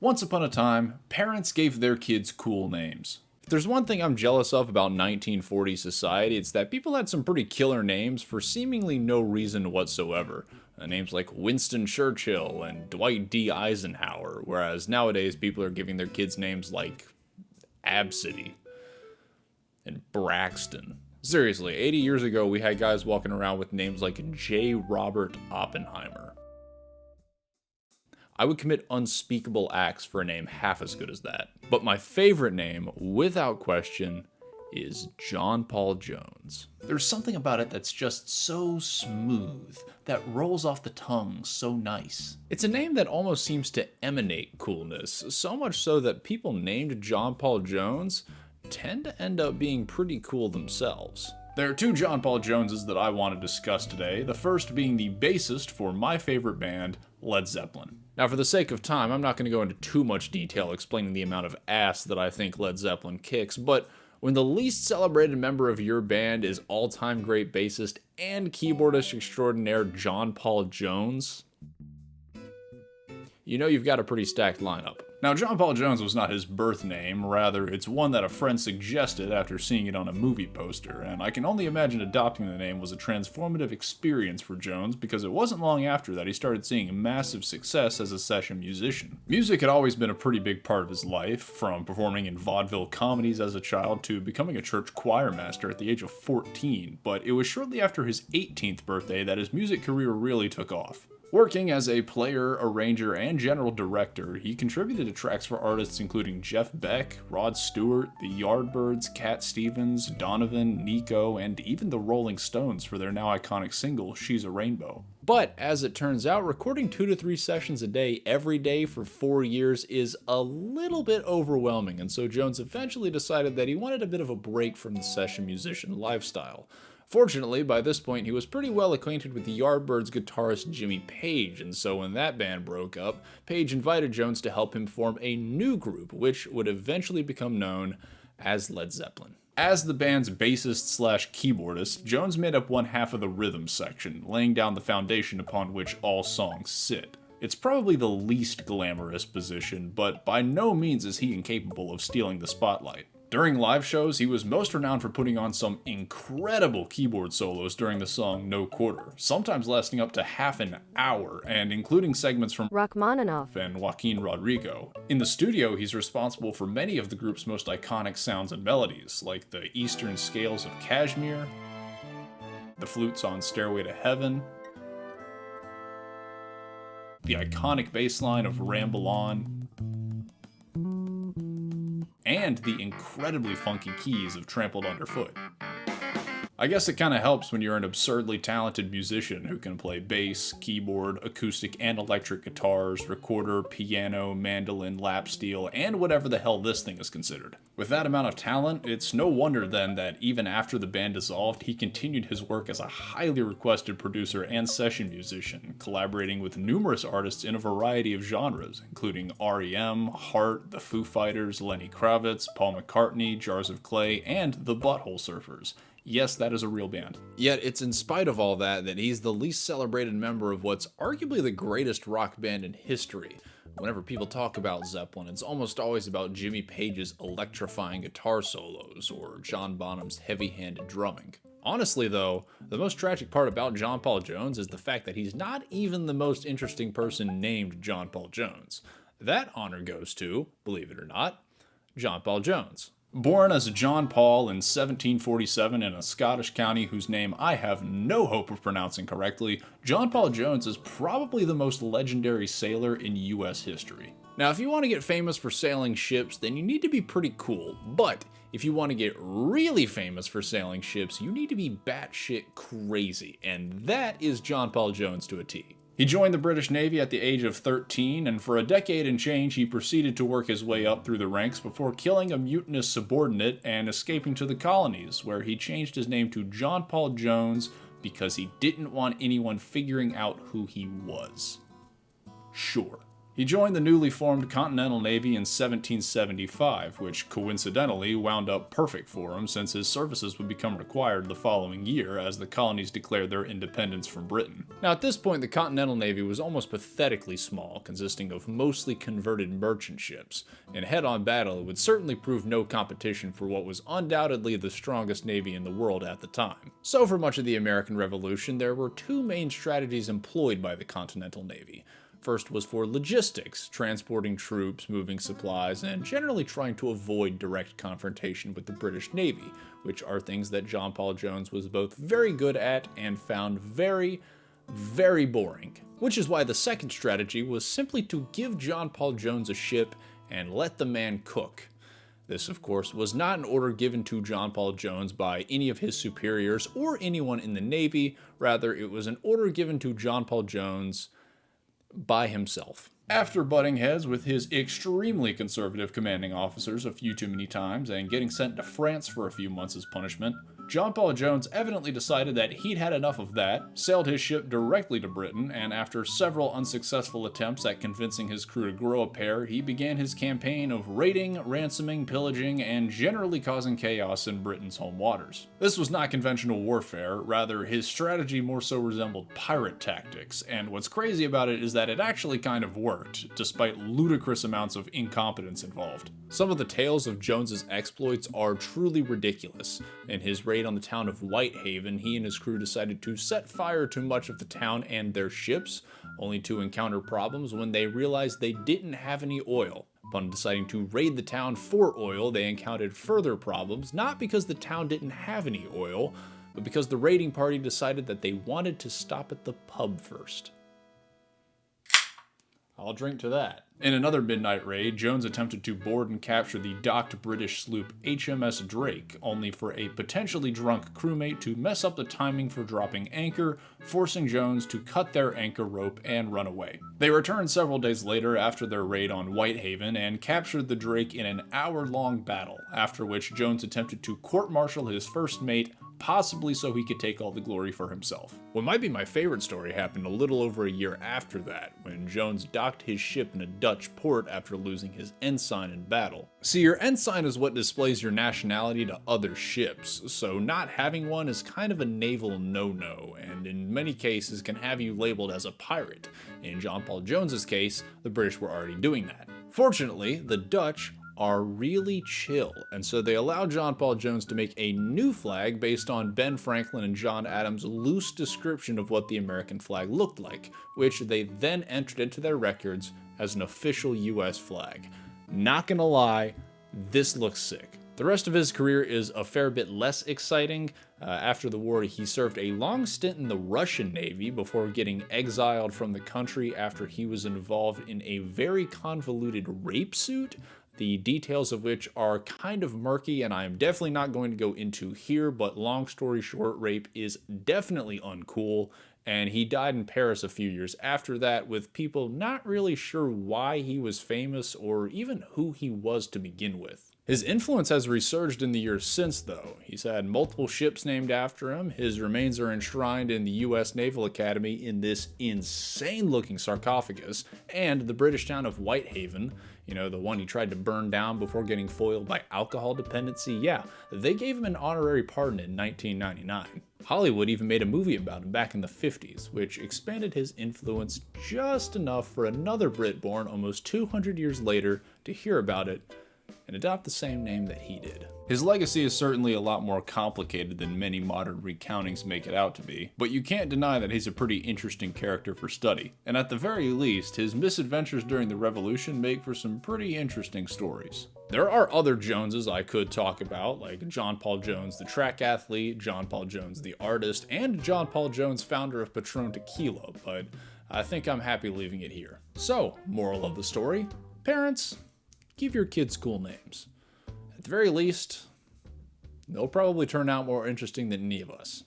Once upon a time, parents gave their kids cool names. If there's one thing I'm jealous of about 1940s society, it's that people had some pretty killer names for seemingly no reason whatsoever. Names like Winston Churchill and Dwight D. Eisenhower, whereas nowadays people are giving their kids names like Absidy and Braxton. Seriously, 80 years ago we had guys walking around with names like J. Robert Oppenheimer. I would commit unspeakable acts for a name half as good as that. But my favorite name, without question, is John Paul Jones. There's something about it that's just so smooth, that rolls off the tongue so nice. It's a name that almost seems to emanate coolness, so much so that people named John Paul Jones tend to end up being pretty cool themselves. There are two John Paul Joneses that I want to discuss today, the first being the bassist for my favorite band, Led Zeppelin. Now, for the sake of time, I'm not going to go into too much detail explaining the amount of ass that I think Led Zeppelin kicks, but when the least celebrated member of your band is all-time great bassist and keyboardist extraordinaire John Paul Jones, you know you've got a pretty stacked lineup. Now, John Paul Jones was not his birth name, rather it's one that a friend suggested after seeing it on a movie poster, and I can only imagine adopting the name was a transformative experience for Jones because it wasn't long after that he started seeing massive success as a session musician. Music had always been a pretty big part of his life, from performing in vaudeville comedies as a child to becoming a church choir master at the age of 14, but it was shortly after his 18th birthday that his music career really took off. Working as a player, arranger, and general director, he contributed to tracks for artists including Jeff Beck, Rod Stewart, the Yardbirds, Cat Stevens, Donovan, Nico, and even the Rolling Stones for their now iconic single, She's a Rainbow. But, as it turns out, recording 2 to 3 sessions a day every day for 4 years is a little bit overwhelming, and so Jones eventually decided that he wanted a bit of a break from the session musician lifestyle. Fortunately, by this point, he was pretty well acquainted with the Yardbirds guitarist Jimmy Page, and so when that band broke up, Page invited Jones to help him form a new group, which would eventually become known as Led Zeppelin. As the band's bassist/keyboardist, Jones made up one half of the rhythm section, laying down the foundation upon which all songs sit. It's probably the least glamorous position, but by no means is he incapable of stealing the spotlight. During live shows, he was most renowned for putting on some incredible keyboard solos during the song No Quarter, sometimes lasting up to half an hour, and including segments from Rachmaninoff and Joaquin Rodrigo. In the studio, he's responsible for many of the group's most iconic sounds and melodies, like the Eastern Scales of Kashmir, the flutes on Stairway to Heaven, the iconic bass line of Ramble On, and the incredibly funky keys of Trampled Underfoot. I guess it kinda helps when you're an absurdly talented musician who can play bass, keyboard, acoustic and electric guitars, recorder, piano, mandolin, lap steel, and whatever the hell this thing is considered. With that amount of talent, it's no wonder then that even after the band dissolved, he continued his work as a highly requested producer and session musician, collaborating with numerous artists in a variety of genres, including R.E.M., Heart, the Foo Fighters, Lenny Kravitz, Paul McCartney, Jars of Clay, and the Butthole Surfers. Yes, that is a real band. Yet it's in spite of all that he's the least celebrated member of what's arguably the greatest rock band in history. Whenever people talk about Zeppelin, it's almost always about Jimmy Page's electrifying guitar solos or John Bonham's heavy-handed drumming. Honestly though, the most tragic part about John Paul Jones is the fact that he's not even the most interesting person named John Paul Jones. That honor goes to, believe it or not, John Paul Jones. Born as John Paul in 1747 in a Scottish county whose name I have no hope of pronouncing correctly, John Paul Jones is probably the most legendary sailor in US history. Now, if you want to get famous for sailing ships, then you need to be pretty cool, but if you want to get really famous for sailing ships, you need to be batshit crazy, and that is John Paul Jones to a T. He joined the British Navy at the age of 13, and for a decade and change he proceeded to work his way up through the ranks before killing a mutinous subordinate and escaping to the colonies, where he changed his name to John Paul Jones because he didn't want anyone figuring out who he was. Sure. He joined the newly formed Continental Navy in 1775, which coincidentally wound up perfect for him since his services would become required the following year as the colonies declared their independence from Britain. Now at this point, the Continental Navy was almost pathetically small, consisting of mostly converted merchant ships. In head-on battle, it would certainly prove no competition for what was undoubtedly the strongest navy in the world at the time. So for much of the American Revolution, there were two main strategies employed by the Continental Navy. First was for logistics, transporting troops, moving supplies, and generally trying to avoid direct confrontation with the British Navy, which are things that John Paul Jones was both very good at and found very, very boring. Which is why the second strategy was simply to give John Paul Jones a ship and let the man cook. This, of course, was not an order given to John Paul Jones by any of his superiors or anyone in the Navy. Rather, it was an order given to John Paul Jones by himself. After butting heads with his extremely conservative commanding officers a few too many times and getting sent to France for a few months as punishment, John Paul Jones evidently decided that he'd had enough of that, sailed his ship directly to Britain, and after several unsuccessful attempts at convincing his crew to grow a pair, he began his campaign of raiding, ransoming, pillaging, and generally causing chaos in Britain's home waters. This was not conventional warfare, rather his strategy more so resembled pirate tactics, and what's crazy about it is that it actually kind of worked, despite ludicrous amounts of incompetence involved. Some of the tales of Jones's exploits are truly ridiculous. In his raid on the town of Whitehaven, he and his crew decided to set fire to much of the town and their ships, only to encounter problems when they realized they didn't have any oil. Upon deciding to raid the town for oil, they encountered further problems, not because the town didn't have any oil, but because the raiding party decided that they wanted to stop at the pub first. I'll drink to that. In another midnight raid, Jones attempted to board and capture the docked British sloop HMS Drake, only for a potentially drunk crewmate to mess up the timing for dropping anchor, forcing Jones to cut their anchor rope and run away. They returned several days later after their raid on Whitehaven and captured the Drake in an hour-long battle, after which Jones attempted to court-martial his first mate, possibly so he could take all the glory for himself. What might be my favorite story happened a little over a year after that, when Jones docked his ship in a Dutch port after losing his ensign in battle. See, your ensign is what displays your nationality to other ships, so not having one is kind of a naval no-no, and in many cases can have you labeled as a pirate. In John Paul Jones's case, the British were already doing that. Fortunately, the Dutch are really chill, and so they allow John Paul Jones to make a new flag based on Ben Franklin and John Adams' loose description of what the American flag looked like, which they then entered into their records as an official US flag. Not gonna lie, this looks sick. The rest of his career is a fair bit less exciting. After the war, he served a long stint in the Russian Navy before getting exiled from the country after he was involved in a very convoluted rape suit, the details of which are kind of murky and I am definitely not going to go into here, but long story short, rape is definitely uncool, and he died in Paris a few years after that, with people not really sure why he was famous or even who he was to begin with. His influence has resurged in the years since, though. He's had multiple ships named after him, his remains are enshrined in the US Naval Academy in this insane-looking sarcophagus, and the British town of Whitehaven, you know, the one he tried to burn down before getting foiled by alcohol dependency, yeah, they gave him an honorary pardon in 1999. Hollywood even made a movie about him back in the 50s, which expanded his influence just enough for another Brit born almost 200 years later to hear about it and adopt the same name that he did. His legacy is certainly a lot more complicated than many modern recountings make it out to be, but you can't deny that he's a pretty interesting character for study, and at the very least, his misadventures during the Revolution make for some pretty interesting stories. There are other Joneses I could talk about, like John Paul Jones, the track athlete, John Paul Jones, the artist, and John Paul Jones, founder of Patron Tequila, but I think I'm happy leaving it here. So, moral of the story, parents, give your kids cool names. At the very least, they'll probably turn out more interesting than any of us.